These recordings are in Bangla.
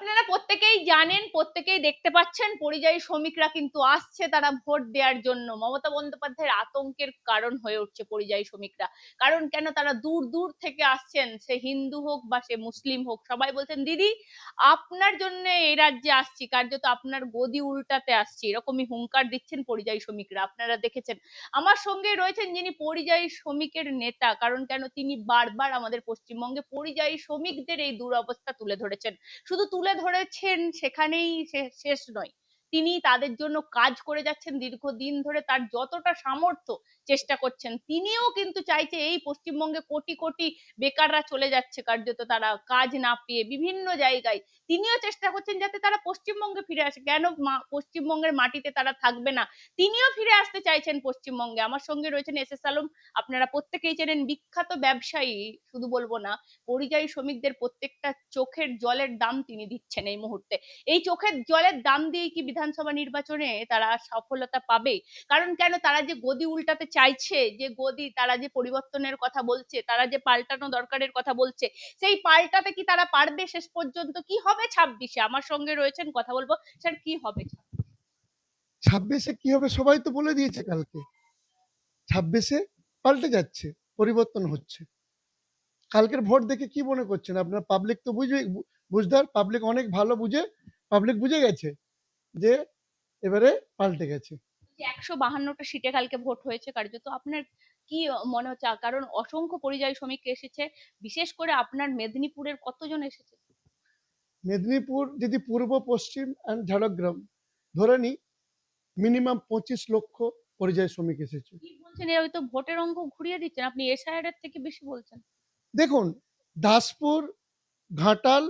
আপনারা প্রত্যেকেই জানেন, প্রত্যেকেই দেখতে পাচ্ছেন, পরিযায়ী শ্রমিকরা কিন্তু আসছে তারা ভোট দেওয়ার জন্য। মমতা বন্দ্যোপাধ্যায়ের আতঙ্কের কারণ হয়ে উঠছে পরিযায়ী শ্রমিকরা। কারণ কেন, তারা দূর দূর থেকে আসছেন, সে হিন্দু হোক বা সে মুসলিম হোক, সবাই বলছেন দিদি আপনার জন্য এই রাজ্যে আসছি, কার্যত আপনার গদি উল্টাতে আসছি, এরকমই হুঙ্কার দিচ্ছেন পরিযায়ী শ্রমিকরা। আপনারা দেখেছেন। আমার সঙ্গে রয়েছেন যিনি পরিযায়ী শ্রমিকের নেতা, কারণ কেন তিনি বারবার আমাদের পশ্চিমবঙ্গে পরিযায়ী শ্রমিকদের এই দুরবস্থা তুলে ধরেছেন। শুধু তুলে ধরেছেন সেখানেই শেষ নয়, তিনি তাদের জন্য কাজ করে যাচ্ছেন দীর্ঘদিন ধরে, তার যতটা সামর্থ্য চেষ্টা করছেন। তিনিও কিন্তু চাইছে, এই পশ্চিমবঙ্গে কোটি কোটি বেকাররা চলে যাচ্ছে কার্যত তারা কাজ না পেয়ে বিভিন্ন জায়গায়, তিনিও চেষ্টা করছেন যাতে তারা পশ্চিমবঙ্গে ফিরে আসে। কেন পশ্চিমবঙ্গের মাটিতে তারা থাকবে না, তিনিও ফিরে আসতে চাইছেন পশ্চিমবঙ্গে। আমার সঙ্গে রয়েছেন এস এস আলম, আপনারা প্রত্যেকেই চেনেন, বিখ্যাত ব্যবসায়ী। শুধু বলবো না, পরিযায়ী শ্রমিকদের প্রত্যেকটা চোখের জলের দাম তিনি দিচ্ছেন এই মুহূর্তে। এই চোখের জলের দাম দিয়ে কি বিধানসভা নির্বাচনে তারা সফলতা পাবে? কারণ কেন, তারা যে গদি উল্টাতে চাইছে, যে গদি, তারা যে পরিবর্তনের কথা বলছে, তারা যে পাল্টানো দরকারের কথা বলছে, সেই পাল্টাতে কি তারা পারবে শেষ পর্যন্ত? কি হবে 26-এ? আমার সঙ্গে রয়েছেন, কথা বলবো। স্যার, কি হবে 26-এ কি হবে সবাই তো বলে দিয়েছে কালকে। 26-এ পাল্টে যাচ্ছে, পরিবর্তন হচ্ছে। কালকের ভোট দেখে কি মনে করছেন আপনার? পাবলিক তো বুঝদার, পাবলিক অনেক ভালো বুঝে, পাবলিক বুঝে গেছে যে এবারে পাল্টে গেছে। 152টা সিটে কালকে ভোট হয়েছে কার্যত, আপনার কি মনে হচ্ছে? কারণ অসংখ্য পরিযায়ী শ্রমিক এসেছে, বিশেষ করে আপনার মেদিনীপুরের কতজন এসেছে? মেদিনীপুর যদি পূর্ব, পশ্চিম অ্যান্ড ঝাড়গ্রাম ধরে নিই, মিনিমাম 25 লক্ষ পরিযায়ী শ্রমিক এসেছে। কি বলছেন, এ হয়তো ভোটের অঙ্ক ঘুরিয়ে দিচ্ছেন আপনি, এসআইআর এর থেকে বেশি বলছেন। দেখুন, দাসপুর, ঘাটাল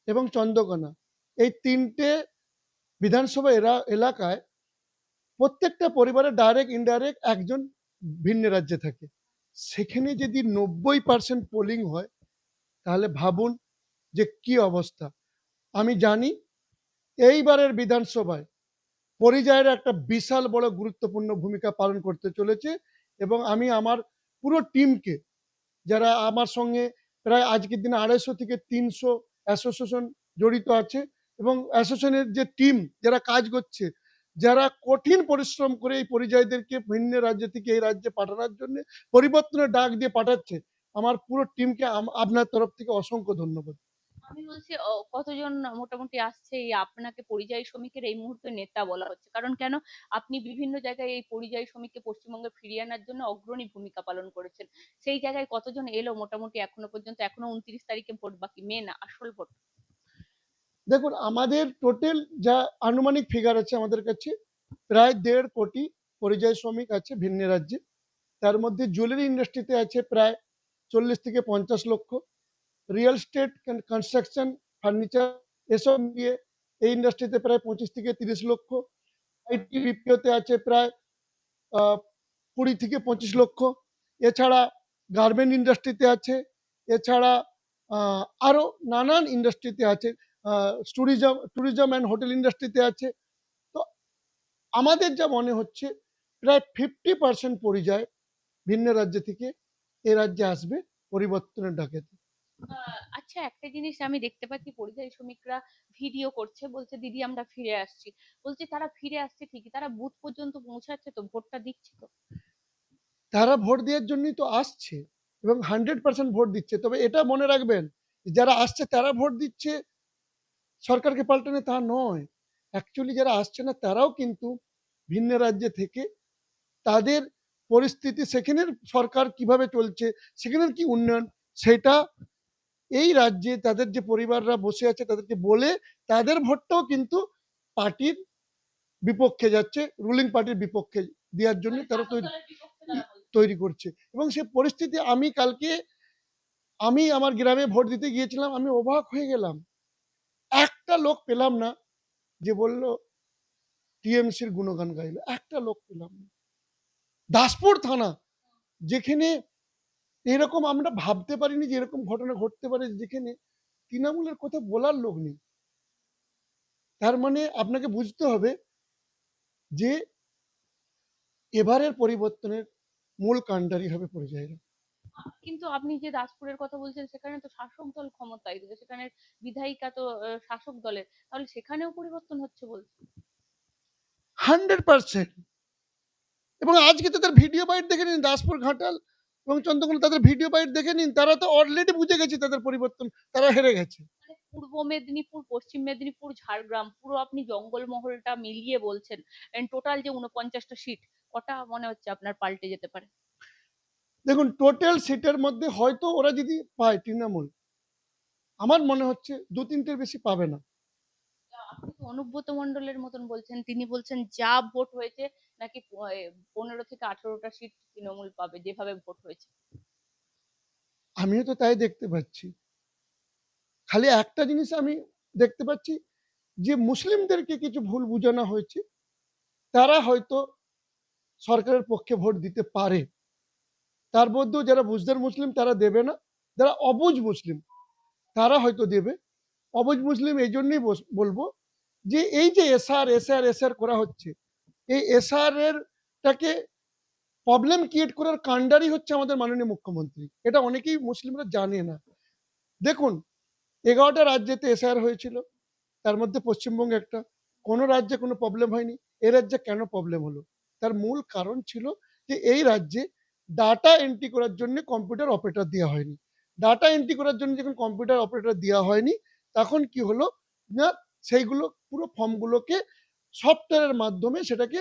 এবং চন্দ্রকোনা, এই তিনটে বিধানসভা এলাকায় প্রত্যেকটা পরিবারের ডাইরেক্ট ইনডাইরেক্ট একজন ভিন্ন রাজ্যে থাকে। সেখানে যদি 90% পোলিং হয়, তাহলে ভাবুন যে কি অবস্থা। আমি জানি এইবারের বিধানসভায় পরিযায়ের একটা বিশাল বড় গুরুত্বপূর্ণ ভূমিকা পালন করতে চলেছে, এবং আমি আমার পুরো টিমকে, যারা আমার সঙ্গে প্রায় আজকের দিনে 250 থেকে 300 অ্যাসোসিয়েশন জড়িত আছে, এবং অ্যাসোসিয়েশনের যে টিম যারা কাজ করছে, যারা কঠিন পরিশ্রম করে এই পরিযায়ীদেরকে ভিন্ন রাজ্য থেকে এই রাজ্যে পাঠানোর জন্য পরিবর্তনের ডাক দিয়ে পাঠাচ্ছে, আমার পুরো টিমকে আপনার তরফ থেকে অসংখ্য ধন্যবাদ। আমি বলছি কতজন মোটামুটি আসছে এই আপনাকে পরিযায়ী শ্রমিকের এই মুহূর্তে নেতা বলা হচ্ছে? কারণ কেন, আপনি বিভিন্ন জায়গায় এই পরিযায়ী শ্রমিককে পশ্চিমবঙ্গে ফিরিয়ে আনার জন্য অগ্রণী ভূমিকা পালন করেছেন। সেই জায়গায় কতজন এলো মোটামুটি এখনো পর্যন্ত? এখনো 29 তারিখে ভোট বাকি, মে না, আসল ভোট। দেখুন, আমাদের টোটাল যা আনুমানিক ফিগার আছে আমাদের কাছে, প্রায় 1.5 কোটি পরিযায়ী শ্রমিক আছে ভিন্ন রাজ্যে। তার মধ্যে জুয়েলারি ইন্ডাস্ট্রিতে আছে প্রায় 40 থেকে 50 লক্ষ, রিয়েল এস্টেট, কনস্ট্রাকশন, ফার্নিচার, এসব নিয়ে এই ইন্ডাস্ট্রিতে প্রায় 25 থেকে 30 লক্ষ, আইটি বিপিওতে আছে প্রায় 20 থেকে 25 লক্ষ, এছাড়া গার্মেন্ট ইন্ডাস্ট্রিতে আছে, এছাড়া আরো নানান ইন্ডাস্ট্রিতে আছে, ট্যুরিজম অ্যান্ড হোটেল ইন্ডাস্ট্রিতে আছে। তো আমাদের যা মনে হচ্ছে, প্রায় 50% পরিযায় ভিন্ন রাজ্য থেকে এ রাজ্যে আসবে পরিবর্তনের ডাকেতে। আচ্ছা, একটা জিনিস আমি দেখতে পাচ্ছি, পরিযায়ী শ্রমিকরা ভিডিও করছে, বলছে দিদি আমরা ফিরে আসছি। বলছে তারা ফিরে আসছে ঠিকই, তারা বুথ পর্যন্ত পৌঁছাচ্ছে তো, ভোটটা দিচ্ছে তো? তারা ভোট দেওয়ার জন্যই তো আসছে, এবং 100% ভোট দিচ্ছে। তবে এটা মনে রাখবেন, যারা আসছে তারা ভোট দিচ্ছে সরকারকে পাল্টানো, তা নয়। অ্যাকচুয়ালি যারা আসছে না তারাও কিন্তু ভিন্ন রাজ্যে থেকে তাদের পরিস্থিতি, সেখানের সরকার কিভাবে চলছে, সেখানের কি উন্নয়ন, সেটা এই রাজ্যে তাদের যে পরিবাররা বসে আছে তাদেরকে বলে তাদের ভোটটাও কিন্তু পার্টির বিপক্ষে যাচ্ছে, রুলিং পার্টির বিপক্ষে দেওয়ার জন্য মানে তারা শাসক দলের বিপক্ষে তারা বলছে। তৈরি করছে। এবং সে পরিস্থিতি আমি কালকে, আমি আমার গ্রামে ভোট দিতে গিয়েছিলাম, আমি অবাক হয়ে গেলাম। একটা লোক পেলাম না যে বলল টিএমসির গুণগান গাইলো, একটা লোক পেলাম না। দাসপুর থানা, যেখানে এরকম আমরা ভাবতে পারিনি যে এরকম ঘটনা ঘটতে পারে, যেখানে তৃণমূলের কথা বলার লোক নেই। তার মানে আপনাকে বুঝতে হবে যে এবারের পরিবর্তনের মূল কাণ্ডারি হবে পরিযায়ীরা। কিন্তু আপনি যে দাসপুরের কথা বলছেন সেখানে তো শাসক দল ক্ষমতায়, তো সেখানে বিধায়িকা তো শাসক দলের, তাহলে সেখানেও পরিবর্তন হচ্ছে বলছে। 100%। এবং আজকে তাদের ভিডিও বাইট দেখে নিন, দাসপুর, ঘাটাল এবং চন্দ্রকোনা, তাদের ভিডিও বাইট দেখে নিন, তারা তো অলরেডি বুঝে গেছে তাদের পরিবর্তন, তারা হেরে গেছে। মানে পূর্ব মেদিনীপুর, পশ্চিম মেদিনীপুর, ঝাড়গ্রাম পুরো আপনি জঙ্গলমহলটা মিলিয়ে বলছেন, টোটাল যে 49টা সিট, কটা মনে হচ্ছে আপনার পাল্টে যেতে পারে? দেখুন, টোটাল সিটের মধ্যে হয়তো ওরা যদি পায় তৃণমূল, আমার মনে হচ্ছে 2-3টের বেশি পাবে না। আপনি তো অনুব্রত মন্ডলের মতন বলছেন, তিনি বলছেন যা ভোট হয়েছে নাকি 15 থেকে 18টা সিট তৃণমূল পাবে যেভাবে ভোট হয়েছে। আমিও তো তাই দেখতে পাচ্ছি। খালি একটা জিনিস আমি দেখতে পাচ্ছি, যে মুসলিমদেরকে কিছু ভুল বোঝানো হয়েছে, তারা হয়তো সরকারের পক্ষে ভোট দিতে পারে। তার মধ্যেও যারা বুঝদার মুসলিম তারা দেবে না, যারা অবুঝ মুসলিম তারা হয়তো দেবে। অবুঝ মুসলিম এই জন্যই বলবো, যে এই যে এসআর এসআর এসআর করা হচ্ছে, এই এসআর এর টাকে প্রবলেম ক্রিয়েট করার কাণ্ডারি হচ্ছে আমাদের মাননীয় মুখ্যমন্ত্রী। এটা অনেকেই মুসলিমরা জানে না। দেখুন, 11টা রাজ্যেতে এসআর হয়েছিল, তার মধ্যে পশ্চিমবঙ্গ একটা। কোনো রাজ্যে কোনো প্রবলেম হয়নি, এ রাজ্যে কেন প্রবলেম হলো? তার মূল কারণ ছিল যে এই রাজ্যে ডাটা এন্ট্রি করার জন্য কম্পিউটার অপারেটর দেওয়া হয়নি। ডাটা এন্ট্রি করার জন্য যখন কম্পিউটার অপারেটর দেওয়া হয়নি, তখন কি হলো না, সেইগুলো পুরো ফর্মগুলোকে সফটওয়্যারের মাধ্যমে সেটাকে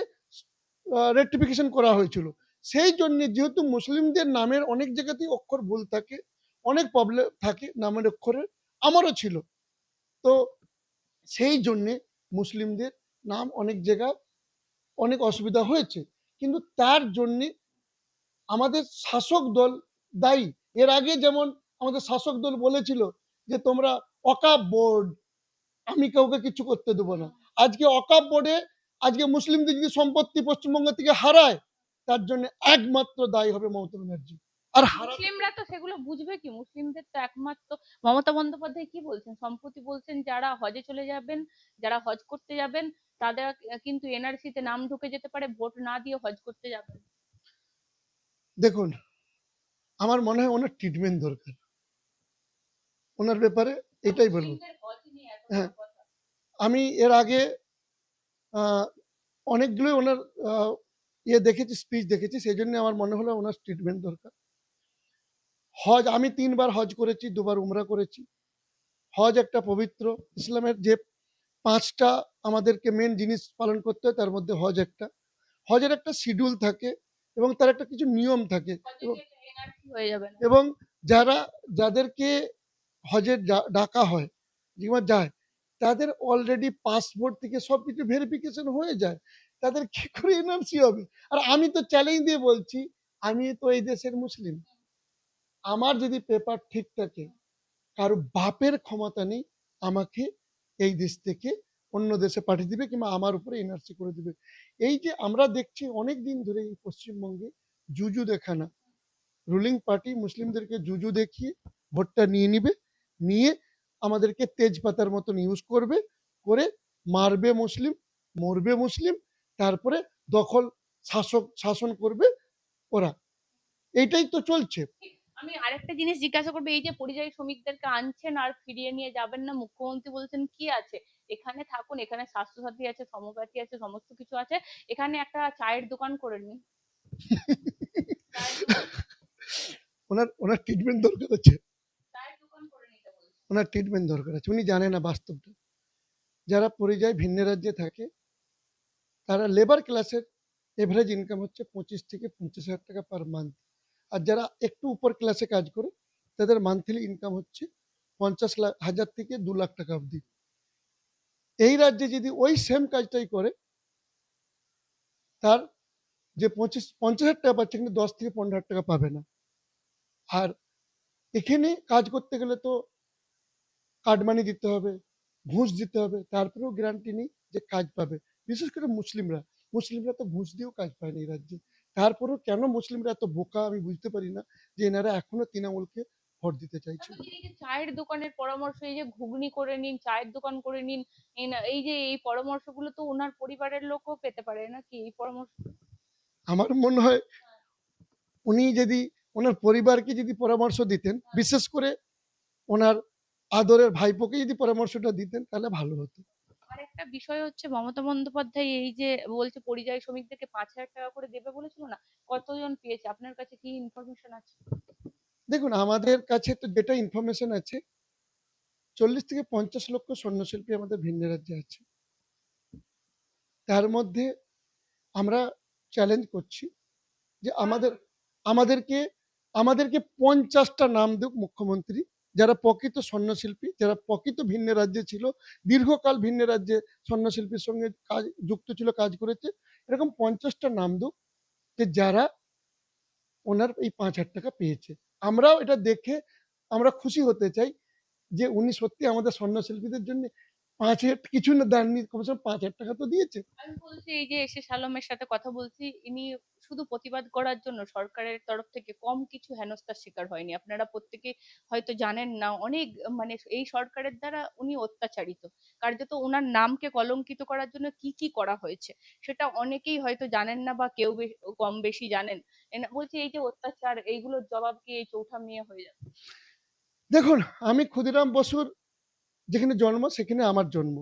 রেক্টিফিকেশন করা হয়েছিল। সেই জন্য যেহেতু মুসলিমদের নামের অনেক জায়গাতেই অক্ষর ভুল থাকে, অনেক প্রবলেম থাকে নামের অক্ষরের, আমারও ছিল। তো সেই জন্যে মুসলিমদের নাম অনেক জায়গায় অনেক অসুবিধা হয়েছে। কিন্তু তার জন্যে আমাদের শাসক দল দায়ী। এর আগে যেমন আমাদের শাসক দল বলেছিল যে তোমরা ওয়াকফ বোর্ড, আমি কাউকে কিছু করতে দেবো না। আজকে ওয়াকফ বোর্ডে আজকে মুসলিমদের যদি সম্পত্তি পশ্চিমবঙ্গ থেকে হারায়, তার জন্য একমাত্র দায়ী হবে মমতা ব্যানার্জি। আর হারাতে মুসলিমরা তো সেগুলো বুঝবে কি? মুসলিমদের তো একমাত্র মমতা বন্দ্যোপাধ্যায় কি বলছেন সম্প্রতি, বলছেন যারা হজে চলে যাবেন, যারা হজ করতে যাবেন তাদের কিন্তু এনআরসি তে নাম ঢুকে যেতে পারে, ভোট না দিয়ে হজ করতে যাবেন। দেখুন, আমার মনে হয় ওনার ট্রিটমেন্ট দরকার। ওনার ব্যাপারে এটাই বলবো। মুসলিমদের হজ নিয়ে এত বড় হ্যাঁ, কথা। আমি এর আগে আহ, অনেকগুলোই ওনার আহ, দেখেছি, স্পিচ দেখেছি, সেই জন্য আমার মনে হলো ওনার ট্রিটমেন্ট দরকার। হজ, আমি 3বার হজ করেছি, 2বার উমরা করেছি। হজ একটা পবিত্র, ইসলামের যে 5টা আমাদেরকে মেন জিনিস পালন করতে হয় তার মধ্যে হজ একটা। হজের একটা শিডিউল থাকে এবং তার একটা কিছু নিয়ম থাকে। হজে এবং গেলে এনআরসি হয়ে যাবে না। এবং যারা, যাদেরকে হজে ডাকা হয়, যেমন যায়, তাদের অলরেডি পাসপোর্ট থেকে সবকিছু ভেরিফিকেশন হয়ে যায়, তাদের কি করে এনআরসি হবে? আর আমি তো চ্যালেঞ্জ দিয়ে বলছি, আমি তো এই দেশের মুসলিম, আমার যদি পেপার ঠিক থাকে, কারো বাপের ক্ষমতা নেই আমাকে এই দেশ থেকে অন্য দেশে পাঠিয়ে দিবে কিংবা আমার উপরে এনআরসি করে দিবে। এই যে আমরা দেখছি অনেক দিন ধরে এই পশ্চিমবঙ্গে জুজু দেখানা, রুলিং পার্টি মুসলিমদেরকে জুজু দেখিয়ে ভোটটা নিয়ে নিবে, নিয়ে আমাদেরকে তেজপাতার মতন ইউজ করবে, করে মারবে মুসলিম, মরবে মুসলিম, তারপরে দখল, শাসন করবে ওরা। এইটাই তো চলছে। আমি আরেকটা জিনিস জিজ্ঞাসা করবো, এই যে পরিযায়ী শ্রমিকদেরকে আনছেন আর ফিরিয়ে নিয়ে যাবেন না, মুখ্যমন্ত্রী বলছেন কি আছে, এখানে থাকুন, এখানে স্বাস্থ্যসাথী আছে, সমসাথী আছে, সমস্ত কিছু আছে, এখানে একটা চায়ের দোকান করে নিন। চায়ের দোকান, ওনার ওনার ট্রিটমেন্ট দরকার আছে। চায়ের দোকান করে নিতে বলছেন। ওনার ট্রিটমেন্ট দরকার আছে, উনি জানে না বাস্তবটা। যারা পরিযায়ী ভিন্ন রাজ্যে থাকে, তারা লেবার ক্লাসের এভারেজ ইনকাম হচ্ছে 25 থেকে 50 হাজার টাকা পার মান্থ। আর যারা একটু উপর ক্লাসে কাজ করে, তাদের মান্থলি ইনকাম হচ্ছে 50 হাজার থেকে 2 লাখ টাকা অবধি। এই রাজ্যে যদি ওই সেম কাজটাই করে, তার যে 50 হাজার টাকা পাচ্ছে, কিন্তু 10 থেকে 15 হাজার টাকা পাবে না। আর এখানে কাজ করতে গেলে তো কাটমানি দিতে হবে, ঘুষ দিতে হবে, তারপরেও গ্যারান্টি নেই যে কাজ পাবে। বিশেষ করে মুসলিমরা, মুসলিমরা তো ঘুষ দিয়েও কাজ পায় না এই রাজ্যে। তারপরেও কেন মুসলিমরা এত বোকা আমি বুঝতে পারি না, যে এনারা এখনো তৃণমূলকে ভোট দিতে চাইছে। আচ্ছা, এই যে চায়ের দোকানের পরামর্শ, এই যে ঘুগনি করে নিন, চায়ের দোকান করে নিন, এই যে এই পরামর্শগুলো তো ওনার পরিবারের লোকও পেতে পারে নাকি এই পরামর্শ? আমার মনে হয় উনি যদি ওনার পরিবারকে যদি পরামর্শ দিতেন, বিশেষ করে ওনার আদরের ভাইপোকে যদি পরামর্শটা দিতেন তাহলে ভালো হতো। আরেকটা বিষয় হচ্ছে মমতা বন্দ্যোপাধ্যায় এই যে বলছে পরিযায়ী শ্রমিকদেরকে 5,000 টাকা করে দেবে বলেছিল না, কতজন পেয়েছে? আপনার কাছে কি ইনফরমেশন আছে? দেখুন, আমাদের কাছে তো যেটা ইনফরমেশন আছে 40 থেকে 50 লক্ষ স্বর্ণশিল্পী আমাদের ভিন্ন রাজ্যে আছে। তার মধ্যে আমরা চ্যালেঞ্জ করছি যে আমাদেরকে আমাদেরকে 50টা নাম দিক মুখ্যমন্ত্রী, যারা প্রকৃত স্বর্ণশিল্পী, যারা প্রকৃত ভিন্ন রাজ্যে ছিল, দীর্ঘকাল ভিন্ন রাজ্যে স্বর্ণশিল্পীর সঙ্গে কাজ যুক্ত ছিল, কাজ করেছে। এরকম 50টা নাম দিক যে যারা ওনার এই 5,000 টাকা পেয়েছে। আমরাও এটা দেখে আমরা খুশি হতে চাই যে উনি সত্যি আমাদের স্বর্ণশিল্পীদের জন্য 5,000 কিছু না দেননি, কমসে কম 5,000 টাকা তো দিয়েছে। আমি বলছি এই যে এসে সালমের সাথে কথা বলছি, ইনি শুধু প্রতিবাদ করার জন্য সরকারের তরফ থেকে কম কিছু হেনস্থার শিকার হয়নি। আপনারা প্রত্যেকে হয়তো জানেন না, অনেক মানে এই সরকারের দ্বারা উনি অত্যাচারিত। কার্যত ওনার নামকে কলঙ্কিত করার জন্য কি কি করা হয়েছে সেটা অনেকেই হয়তো জানেন না, বা কেউ কম বেশি জানেন। বলছি এই যে অত্যাচার, এইগুলোর জবাব কি এই চৌঠা মেয়ে হয়ে যাবে? দেখুন, আমি ক্ষুদিরাম বসুর যেখানে জন্ম সেখানে আমার জন্ম।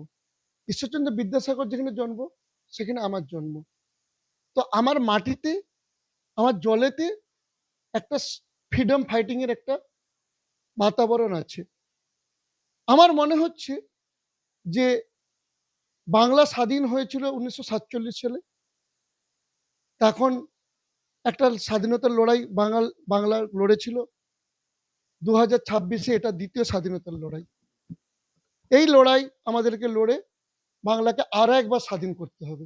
ঈশ্বরচন্দ্র বিদ্যাসাগর যেখানে জন্ম সেখানে আমার জন্ম। তো আমার মাটিতে, আমার জলেতে একটা ফ্রিডম ফাইটিং এর একটা বাতাবরণ আছে। আমার মনে হচ্ছে যে বাংলা স্বাধীন হয়েছিল 1947 সালে। তখন একটা স্বাধীনতার লড়াই বাংলা লড়েছিল। 2026-এ এটা দ্বিতীয় স্বাধীনতার লড়াই। এই লড়াই আমাদেরকে লড়ে বাংলাকে আর একবার স্বাধীন করতে হবে।